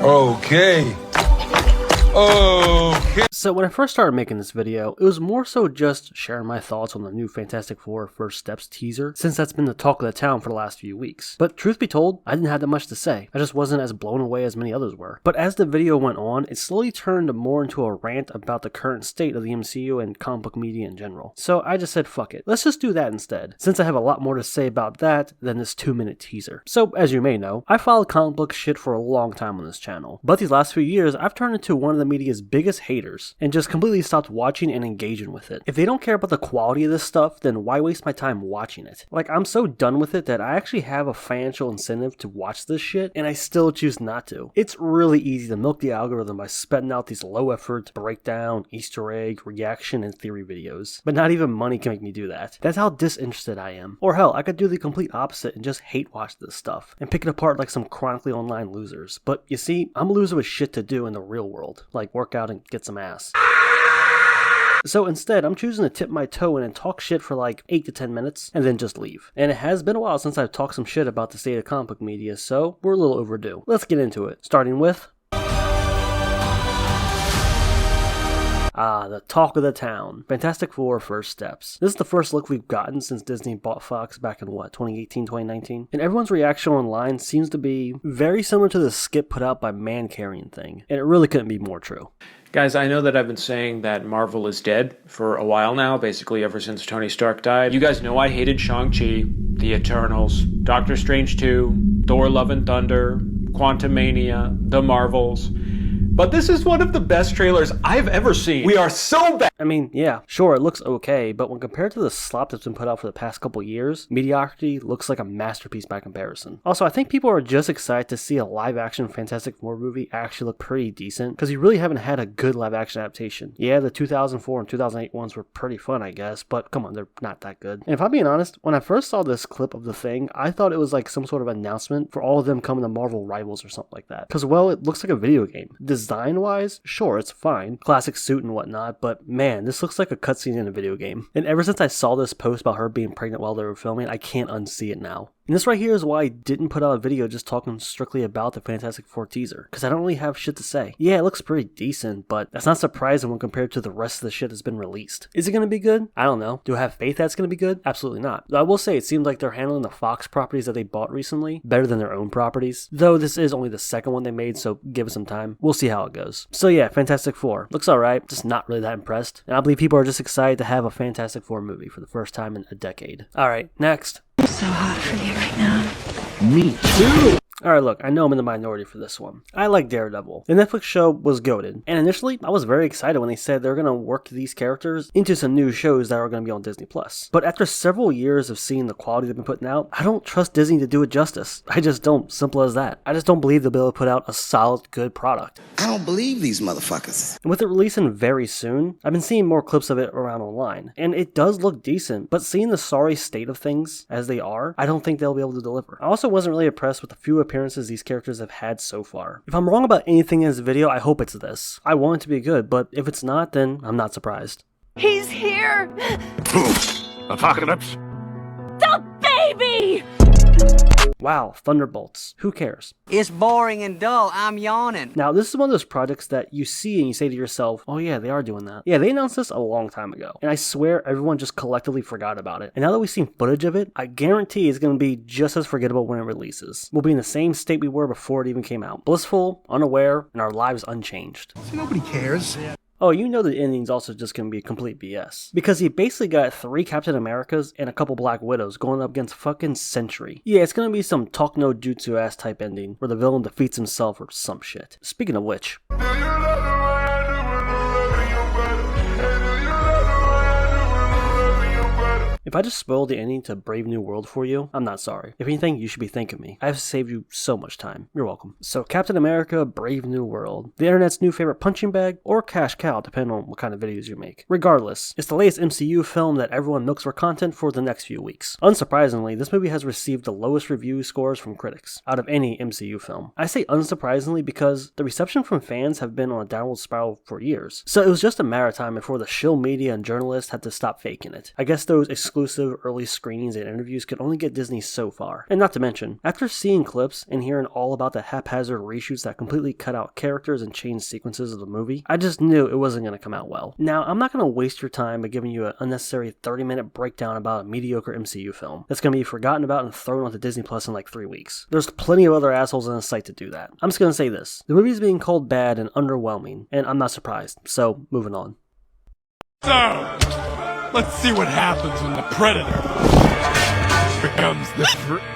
Okay. Okay. So when I first started making this video, it was more so just sharing my thoughts on the new Fantastic Four First Steps teaser, since that's been the talk of the town for the last few weeks. But truth be told, I didn't have that much to say. I just wasn't as blown away as many others were. But as the video went on, it slowly turned more into a rant about the current state of the MCU and comic book media in general. So I just said fuck it, let's just do that instead, since I have a lot more to say about that than this 2-minute teaser. So as you may know, I followed comic book shit for a long time on this channel, but these last few years I've turned into one of the media's biggest haters and just completely stopped watching and engaging with it. If they don't care about the quality of this stuff, then why waste my time watching it? Like, I'm so done with it that I actually have a financial incentive to watch this shit, and I still choose not to. It's really easy to milk the algorithm by spitting out these low effort, breakdown, Easter egg, reaction, and theory videos. But not even money can make me do that. That's how disinterested I am. Or hell, I could do the complete opposite and just hate watch this stuff and pick it apart like some chronically online losers. But you see, I'm a loser with shit to do in the real world, like work out and get some ass. So instead, I'm choosing to tip my toe in and talk shit for like 8 to 10 minutes and then just leave. And it has been a while since I've talked some shit about the state of comic book media, so we're a little overdue. Let's get into it, starting with the talk of the town. Fantastic Four First Steps. This is the first look we've gotten since Disney bought Fox back in 2018, 2019? And everyone's reaction online seems to be very similar to the skit put out by Man Carrying Thing. And it really couldn't be more true. Guys, I know that I've been saying that Marvel is dead for a while now, basically ever since Tony Stark died. You guys know I hated Shang-Chi, The Eternals, Doctor Strange 2, Thor Love and Thunder, Quantumania, The Marvels. But this is one of the best trailers I've ever seen. We are so bad. I mean, yeah, sure, it looks okay, but when compared to the slop that's been put out for the past couple years, Mediocrity looks like a masterpiece by comparison. Also, I think people are just excited to see a live-action Fantastic Four movie actually look pretty decent, because we really haven't had a good live-action adaptation. Yeah, the 2004 and 2008 ones were pretty fun, I guess, but come on, they're not that good. And if I'm being honest, when I first saw this clip of the thing, I thought it was like some sort of announcement for all of them coming to Marvel Rivals or something like that. Because, well, it looks like a video game. Design-wise, sure, it's fine. Classic suit and whatnot, but man, this looks like a cutscene in a video game. And ever since I saw this post about her being pregnant while they were filming, I can't unsee it now. And this right here is why I didn't put out a video just talking strictly about the Fantastic Four teaser, because I don't really have shit to say. Yeah, it looks pretty decent, but that's not surprising when compared to the rest of the shit that's been released. Is it going to be good? I don't know. Do I have faith that it's going to be good? Absolutely not. Though I will say it seems like they're handling the Fox properties that they bought recently better than their own properties, though this is only the second one they made, so give it some time. We'll see how it goes. So yeah, Fantastic Four. Looks alright, just not really that impressed, and I believe people are just excited to have a Fantastic Four movie for the first time in a decade. Alright, next. I'm so hot for you right now. Me too. Alright, look, I know I'm in the minority for this one. I like Daredevil. The Netflix show was goated, and initially, I was very excited when they said they're gonna work these characters into some new shows that are gonna be on Disney+. But after several years of seeing the quality they've been putting out, I don't trust Disney to do it justice. I just don't. Simple as that. I just don't believe they'll be able to put out a solid, good product. I don't believe these motherfuckers. And with it releasing very soon, I've been seeing more clips of it around online, and it does look decent, but seeing the sorry state of things as they are, I don't think they'll be able to deliver. I also wasn't really impressed with the few appearances these characters have had so far. If I'm wrong about anything in this video, I hope it's this. I want it to be good, but if it's not, then I'm not surprised. He's here! Apocalypse. The baby! Wow, Thunderbolts. Who cares? It's boring and dull. I'm yawning. Now, this is one of those projects that you see and you say to yourself, oh yeah, they are doing that. Yeah, they announced this a long time ago, and I swear everyone just collectively forgot about it. And now that we've seen footage of it, I guarantee it's going to be just as forgettable when it releases. We'll be in the same state we were before it even came out. Blissful, unaware, and our lives unchanged. See, nobody cares. Oh, you know the ending's also just going to be complete BS. Because you basically got 3 Captain Americas and a couple Black Widows going up against fucking Sentry. Yeah, it's going to be some talk no jutsu ass type ending where the villain defeats himself or some shit. Speaking of which... If I just spoiled the ending to Brave New World for you, I'm not sorry. If anything, you should be thanking me. I've saved you so much time. You're welcome. So Captain America, Brave New World. The internet's new favorite punching bag, or cash cow, depending on what kind of videos you make. Regardless, it's the latest MCU film that everyone milks for content for the next few weeks. Unsurprisingly, this movie has received the lowest review scores from critics out of any MCU film. I say unsurprisingly because the reception from fans have been on a downward spiral for years. So it was just a matter of time before the shill media and journalists had to stop faking it. I guess those exclusive exclusive early screenings and interviews could only get Disney so far. And not to mention, after seeing clips and hearing all about the haphazard reshoots that completely cut out characters and changed sequences of the movie, I just knew it wasn't going to come out well. Now, I'm not going to waste your time by giving you an unnecessary 30-minute breakdown about a mediocre MCU film that's going to be forgotten about and thrown onto Disney Plus in like 3 weeks. There's plenty of other assholes in the site to do that. I'm just going to say this. The movie is being called bad and underwhelming, and I'm not surprised. So, moving on. So, let's see what happens when the Predator becomes the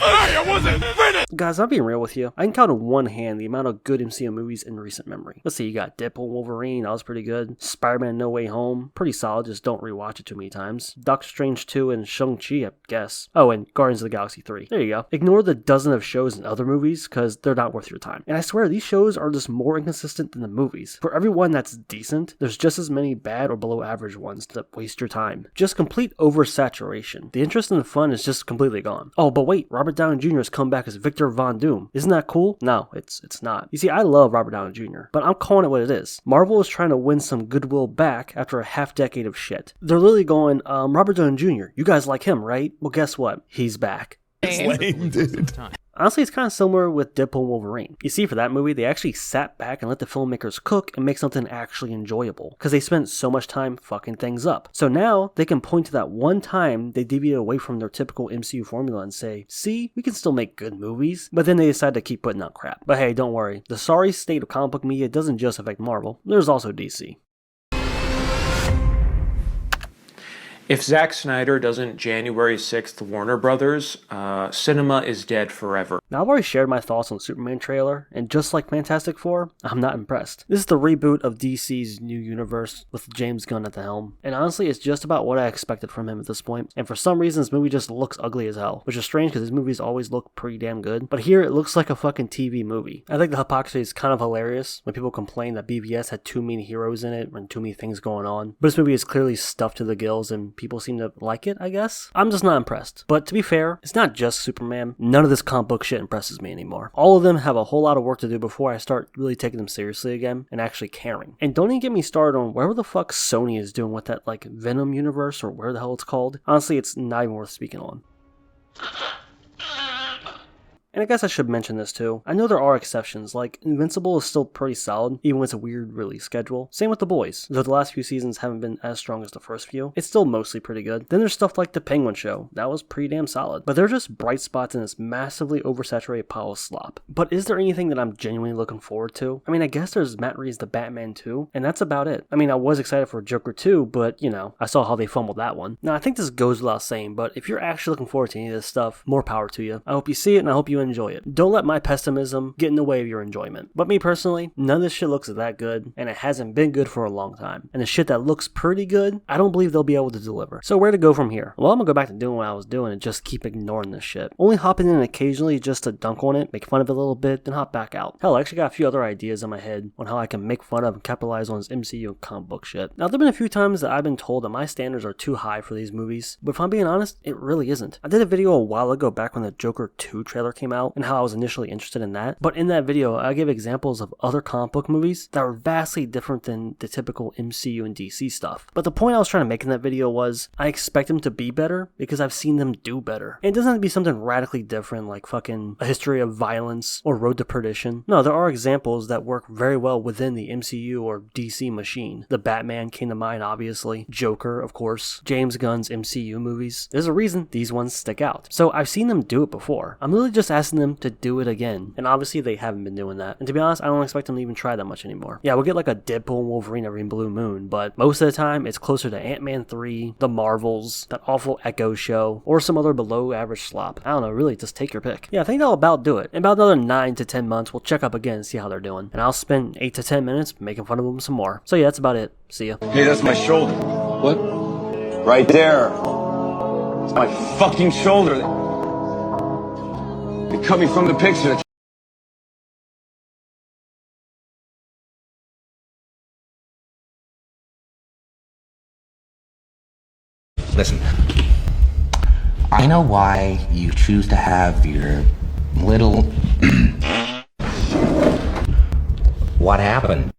I wasn't finished! Guys, I'm being real with you. I can count on one hand the amount of good MCU movies in recent memory. Let's see, you got Deadpool and Wolverine, that was pretty good. Spider-Man No Way Home, pretty solid, just don't rewatch it too many times. Doctor Strange 2 and Shang-Chi, I guess. Oh, and Guardians of the Galaxy 3. There you go. Ignore the dozen of shows and other movies, because they're not worth your time. And I swear, these shows are just more inconsistent than the movies. For every one that's decent, there's just as many bad or below average ones that waste your time. Just complete oversaturation. The interest and the fun is just completely gone. Oh, but wait, Robert Downey Jr. has come back as Victor Von Doom. Isn't that cool? No, it's not. You see, I love Robert Downey Jr., but I'm calling it what it is. Marvel is trying to win some goodwill back after a half decade of shit. They're literally going, Robert Downey Jr., you guys like him, right? Well, guess what? He's back. It's lame, dude. Honestly, it's kind of similar with Deadpool and Wolverine. You see, for that movie, they actually sat back and let the filmmakers cook and make something actually enjoyable, because they spent so much time fucking things up. So now, they can point to that one time they deviated away from their typical MCU formula and say, see, we can still make good movies, but then they decide to keep putting out crap. But hey, don't worry, the sorry state of comic book media doesn't just affect Marvel, there's also DC. If Zack Snyder doesn't January 6th Warner Brothers, cinema is dead forever. Now, I've already shared my thoughts on the Superman trailer, and just like Fantastic Four, I'm not impressed. This is the reboot of DC's new universe with James Gunn at the helm, and honestly, it's just about what I expected from him at this point. And for some reason, this movie just looks ugly as hell, which is strange because his movies always look pretty damn good. But here, it looks like a fucking TV movie. I think the hypocrisy is kind of hilarious when people complain that BVS had too many heroes in it and too many things going on. But this movie is clearly stuffed to the gills, and people seem to like it, I guess. I'm just not impressed. But to be fair, it's not just Superman. None of this comic book shit impresses me anymore. All of them have a whole lot of work to do before I start really taking them seriously again and actually caring. And don't even get me started on wherever the fuck Sony is doing with that like Venom universe or where the hell it's called. Honestly, it's not even worth speaking on. And I guess I should mention this too. I know there are exceptions, like Invincible is still pretty solid, even with a weird release schedule. Same with The Boys, though the last few seasons haven't been as strong as the first few. It's still mostly pretty good. Then there's stuff like The Penguin Show, that was pretty damn solid. But they're just bright spots in this massively oversaturated pile of slop. But is there anything that I'm genuinely looking forward to? I mean, I guess there's Matt Reeves' The Batman 2, and that's about it. I mean, I was excited for Joker 2, but you know, I saw how they fumbled that one. Now, I think this goes without saying, but if you're actually looking forward to any of this stuff, more power to you. I hope you see it and I hope you enjoy it. Don't let my pessimism get in the way of your enjoyment. But me personally, none of this shit looks that good, and it hasn't been good for a long time. And the shit that looks pretty good, I don't believe they'll be able to deliver. So where to go from here? Well, I'm gonna go back to doing what I was doing and just keep ignoring this shit. Only hopping in occasionally just to dunk on it, make fun of it a little bit, then hop back out. Hell, I actually got a few other ideas in my head on how I can make fun of and capitalize on this MCU and comic book shit. Now, there have been a few times that I've been told that my standards are too high for these movies, but if I'm being honest, it really isn't. I did a video a while ago back when the Joker 2 trailer came out and how I was initially interested in that. But in that video, I gave examples of other comic book movies that are vastly different than the typical MCU and DC stuff. But the point I was trying to make in that video was, I expect them to be better because I've seen them do better. And it doesn't have to be something radically different like fucking A History of Violence or Road to Perdition. No, there are examples that work very well within the MCU or DC machine. The Batman came to mind, obviously. Joker, of course. James Gunn's MCU movies. There's a reason these ones stick out. So I've seen them do it before. I'm really just asking them to do it again. And obviously they haven't been doing that. And to be honest, I don't expect them to even try that much anymore. Yeah, we'll get like a Deadpool and Wolverine every Blue Moon, but most of the time it's closer to Ant-Man 3, The Marvels, that awful Echo show, or some other below average slop. I don't know, really, just take your pick. Yeah, I think that'll about do it. In about another 9 to 10 months, we'll check up again and see how they're doing. And I'll spend 8 to 10 minutes making fun of them some more. So yeah, that's about it. See ya. Hey, that's my shoulder. What? Right there. It's my fucking shoulder. They cut me from the picture. Listen, I know why you choose to have your little... What happened?